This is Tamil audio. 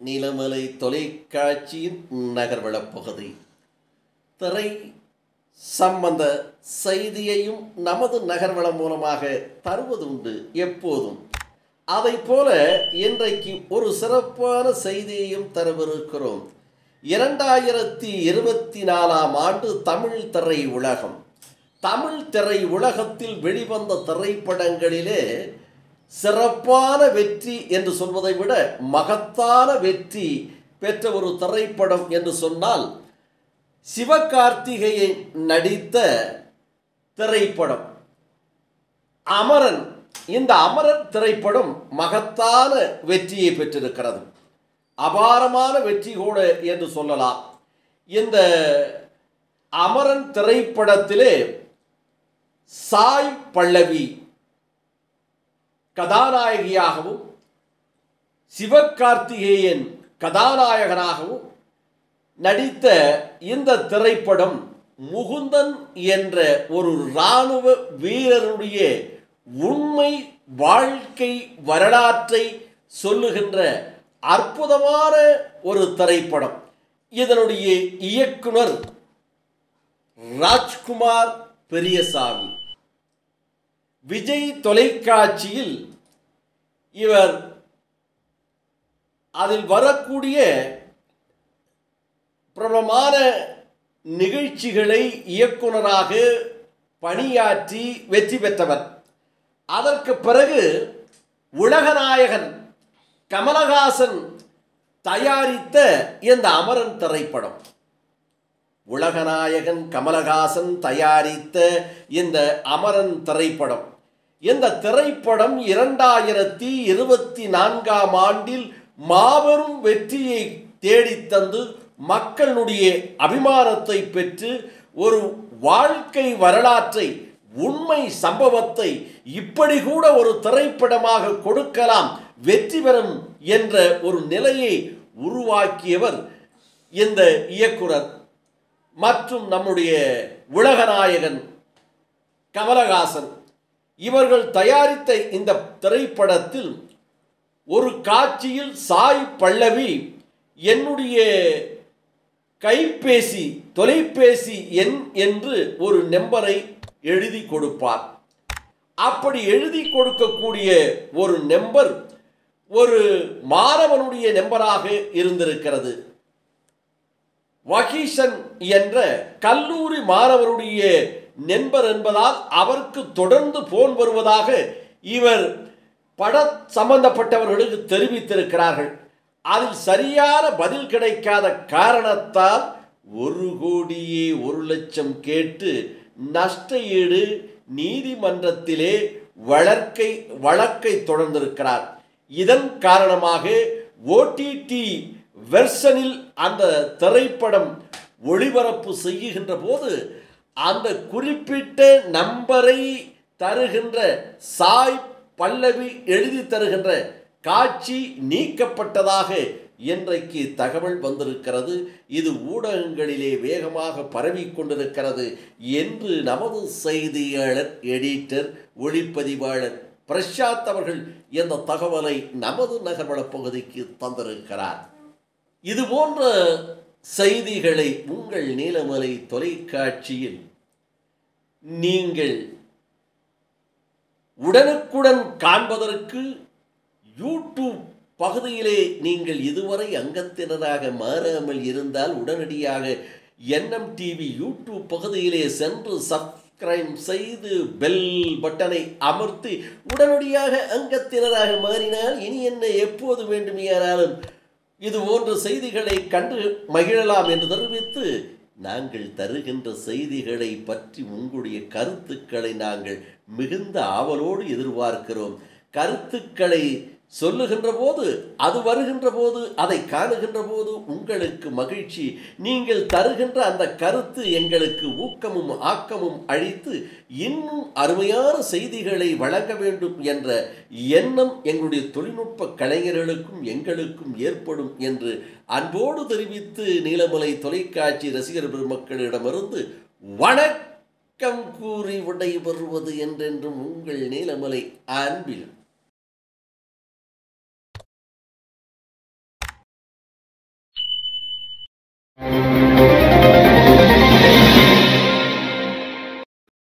நீலமலை தொலைக்காட்சியின் நகர்வளப் பகுதி திரை சம்பந்த செய்தியையும் நமது நகர்வளம் மூலமாக தருவதுண்டு எப்போதும். அதைப்போல இன்றைக்கு ஒரு சிறப்பான செய்தியையும் தரவிருக்கிறோம். 2024ஆம் ஆண்டு தமிழ் திரை உலகம். தமிழ் திரை உலகத்தில் வெளிவந்த திரைப்படங்களிலே சிறப்பான வெற்றி என்று சொல்வதை விட மகத்தான வெற்றி பெற்ற ஒரு திரைப்படம் என்று சொன்னால் சிவகார்த்திகேயன் நடித்த திரைப்படம் அமரன். இந்த அமரன் திரைப்படம் மகத்தான வெற்றியை பெற்றிருக்கிறது. அபாரமான வெற்றி கூட என்று சொல்லலாம். இந்த அமரன் திரைப்படத்திலே சாய் பல்லவி கதாநாயகியாகவும் சிவகார்த்திகேயன் கதாநாயகனாகவும் நடித்த இந்த திரைப்படம் முகுந்தன் என்ற ஒரு இராணுவ வீரருடைய உண்மை வாழ்க்கை வரலாற்றை சொல்லுகின்ற அற்புதமான ஒரு திரைப்படம். இதனுடைய இயக்குனர் ராஜ்குமார் பெரியசாமி. விஜய் தொலைக்காட்சியில் இவர் அதில் வரக்கூடிய பிரபலமான நிகழ்ச்சிகளை இயக்குனராக பணியாற்றி வெற்றி பெற்றவர். அதற்கு பிறகு உலகநாயகன் கமலஹாசன் தயாரித்த இந்த அமரன் திரைப்படம், உலகநாயகன் கமலஹாசன் தயாரித்த இந்த அமரன் திரைப்படம், இந்த திரைப்படம் 2024ஆம் ஆண்டில் மாபெரும் வெற்றியை தேடித்தந்து மக்களுடைய அபிமானத்தை பெற்று ஒரு வாழ்க்கை வரலாற்றை உண்மை சம்பவத்தை இப்படி கூட ஒரு திரைப்படமாக கொடுக்கலாம், வெற்றி பெறும் என்ற ஒரு நிலையை உருவாக்கியவர் இந்த இயக்குனர் மற்றும் நம்முடைய உலகநாயகன் கமலஹாசன். இவர்கள் தயாரித்த இந்த திரைப்படத்தில் ஒரு காட்சியில் சாய் பல்லவி என்னுடைய கைபேசி தொலைபேசி எண் என்று ஒரு நம்பரை எழுதி கொடுப்பார். அப்படி எழுதி கொடுக்கக்கூடிய ஒரு நம்பர் ஒரு மாணவனுடைய நம்பராக இருந்திருக்கிறது. வகீசன் என்ற கல்லூரி மாணவருடைய நண்பர் என்பதால் அவருக்கு தொடர்ந்து போன் வருவதாக இவர் பட சம்பந்தப்பட்டவர்களுக்கு தெரிவித்திருக்கிறார்கள். அதில் சரியான பதில் கிடைக்காத காரணத்தால் 1,01,00,000 கேட்டு நஷ்ட ஈடு நீதிமன்றத்திலே வழக்கை தொடர்ந்திருக்கிறார். இதன் காரணமாக OTT வெர்ஷனில் அந்த திரைப்படம் ஒளிபரப்பு செய்கின்ற போது அந்த குறிப்பிட்ட நம்பரை தருகின்ற சாய் பல்லவி எழுதி தருகின்ற காட்சி நீக்கப்பட்டதாக இன்றைக்கு தகவல் வந்திருக்கிறது. இது ஊடகங்களிலே வேகமாக பரவி கொண்டிருக்கிறது என்று நமது செய்தியாளர் எடிட்டர் ஒளிப்பதிவாளர் பிரசாத் அவர்கள் இந்த தகவலை நமது நகர்வள பகுதிக்கு தந்திருக்கிறார். இது போன்ற செய்திகளை உங்கள் நீலமலை தொலைக்காட்சியில் நீங்கள் உடனுக்குடன் காண்பதற்கு யூடியூப் பகுதியிலே நீங்கள் இதுவரை அங்கத்தினராக மாறாமல் இருந்தால் உடனடியாக NMTV யூடியூப் பகுதியிலே சென்று சப்ஸ்கிரைப் செய்து பெல் பட்டனை அமர்த்தி உடனடியாக அங்கத்தினராக மாறினால் இனி என்ன எப்போது வேண்டுமையானாலும் இது போன்ற செய்திகளை கண்டு மகிழலாம் என்று தெரிவித்து, நாங்கள் தருகின்ற செய்திகளை பற்றி உங்களுடைய கருத்துக்களை நாங்கள் மிகுந்த ஆவலோடு எதிர்பார்க்கிறோம். கருத்துக்களை சொல்லுகின்ற போது, அது வருகின்ற போது, அதை காணுகின்ற போது உங்களுக்கு மகிழ்ச்சி. நீங்கள் தருகின்ற அந்த கருத்து எங்களுக்கு ஊக்கமும் ஆக்கமும் அளித்து இன்னும் அருமையான செய்திகளை வழங்க வேண்டும் என்ற எண்ணம் எங்களுடைய தொழில்நுட்ப கலைஞர்களுக்கும் எங்களுக்கும் ஏற்படும் என்று அன்போடு தெரிவித்து நீலமலை தொலைக்காட்சி ரசிகர் பெருமக்களிடமிருந்து வணக்கம் கூறி விடைபெறுவது என்றென்றும் உங்கள் நீலமலை அன்பில்